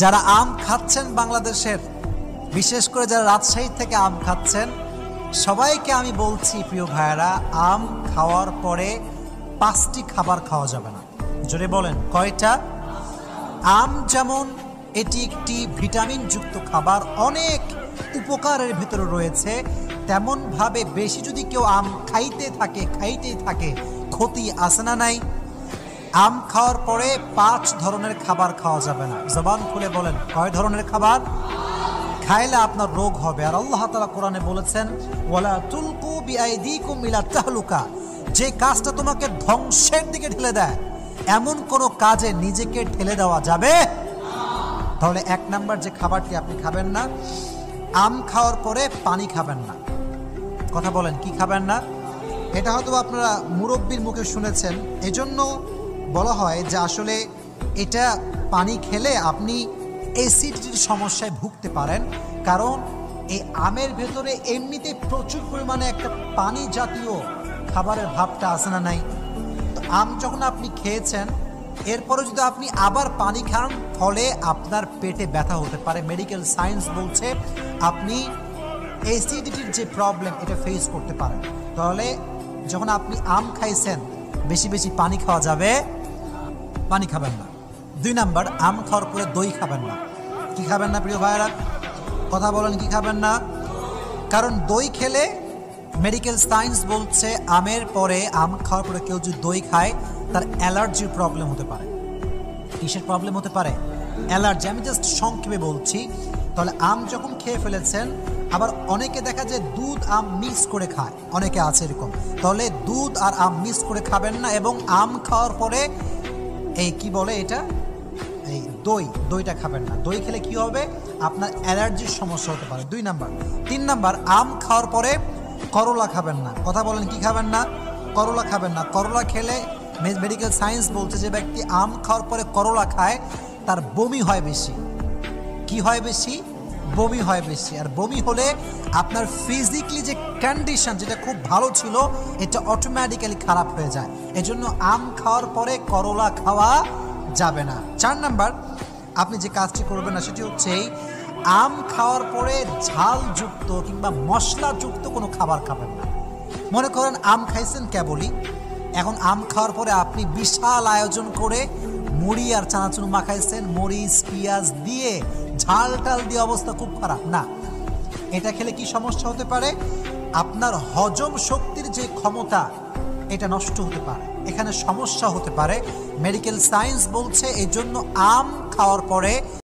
যারা আম খাচ্ছেন বাংলাদেশের, বিশেষ করে যারা রাজশাহী থেকে আম খাচ্ছেন, সবাইকে আমি বলছি প্রিয় ভাইয়েরা, আম খাওয়ার পরে 5টি খাবার খাওয়া যাবে না। জোরে বলেন কয়টা? আম যেমন এটি একটি ভিটামিনযুক্ত খাবার, অনেক উপকারের ভিতরে রয়েছে, তেমনভাবে বেশি যদি কেউ আম খাইতেই থাকে ক্ষতি আছে না নাই? আম খাওয়ার পরে 5 ধরনের খাবার খাওয়া যাবে না। জবান খুলে বলেন কয় ধরনের খাবার খাইলে আপনার রোগ হবে? আর আল্লাহ তাআলা কোরআনে বলেছেন, ওয়ালা তুলকু বিআইদিকুম ইলা তাহলুকা, যে কাজটা তোমাকে ধ্বংসের দিকে ঠেলে দেয় এমন কোনো কাজে নিজেকে ঠেলে দেওয়া যাবে। তাহলে 1 নাম্বার যে খাবারটি আপনি খাবেন না, আম খাওয়ার পরে পানি খাবেন না। কথা বলেন কি খাবেন না? এটা হয়তো আপনারা মুরব্বির মুখে শুনেছেন, এজন্য বলা হয় যে আসলে এটা পানি খেলে আপনি অ্যাসিডিটির সমস্যায় ভুগতে পারেন, কারণ এই আমের ভেতরে এমনিতে প্রচুর পরিমাণে একটা পানি জাতীয় খাবারের ভাবটা আছে না নাই? তো আম যখন আপনি খেয়েছেন, এরপরে যদি আপনি আবার পানি খান, ফলে আপনার পেটে ব্যথা হতে পারে। মেডিকেল সায়েন্স বলছে আপনি অ্যাসিডিটির যে প্রবলেম এটা ফেস করতে পারেন। তাহলে যখন আপনি আম খাইছেন, বেশি বেশি পানি খাওয়া যাবে, পানি খাবেন না। 2 নাম্বার, আম খাওয়ার পরে দই খাবেন না। কি খাবেন না প্রিয় ভাইয়েরা? কথা বলেন কি খাবেন না? কারণ দই খেলে মেডিকেল সায়েন্স বলছে আমের পরে, আম খাওয়ার পরে কেউ যদি দই খায় তার অ্যালার্জির প্রবলেম হতে পারে। কিসের প্রবলেম হতে পারে? অ্যালার্জি। আমি জাস্ট সংক্ষেপে বলছি। তাহলে আম যখন খেয়ে ফেলেছেন, আবার অনেকে দেখা যায় দুধ আম মিক্স করে খায়, অনেকে আছে এরকম। তাহলে দুধ আর আম মিক্স করে খাবেন না, এবং আম খাওয়ার পরে এই কি বলে এটা, এই দইটা খাবেন না। দই খেলে কি হবে? আপনার অ্যালার্জির সমস্যা হতে পারে। 2 নাম্বার। 3 নাম্বার, আম খাওয়ার পরে করলা খাবেন না। কথা বলেন কি খাবেন না? করলা খাবেন না। করলা খেলে মেডিকেল সায়েন্স বলছে যে ব্যক্তি আম খাওয়ার পরে করলা খায় তার বমি হয় বেশি। কি হয় বেশি? বমি হয় বেশি। আর বমি হলে আপনার ফিজিক্যালি যে কন্ডিশন, যেটা খুব ভালো ছিল, এটা অটোমেটিক্যালি খারাপ হয়ে যায়। এজন্য আম খাওয়ার পরে করলা খাওয়া যাবে না। 4 নাম্বার, আপনি যে কাজটি করবেন না সেটি হচ্ছে আম খাওয়ার পরে ঝালযুক্ত কিংবা মশলাযুক্ত কোনো খাবার খাবেন না। মনে করেন আম খাইছেন কেবলই, এখন আম খাওয়ার পরে আপনি বিশাল আয়োজন করে মুড়ি আর চানাচুর মাখাইছেন, মরিচ পেঁয়াজ দিয়ে ঝাল টাল দিয়ে অবস্থা খুব খারাপ না। এটা খেলে কি সমস্যা হতে পারে? আপনার হজম শক্তির যে ক্ষমতা এটা নষ্ট হতে পারে, এখানে সমস্যা হতে পারে। মেডিকেল সায়েন্স বলছে এই জন্য আম খাওয়ার পরে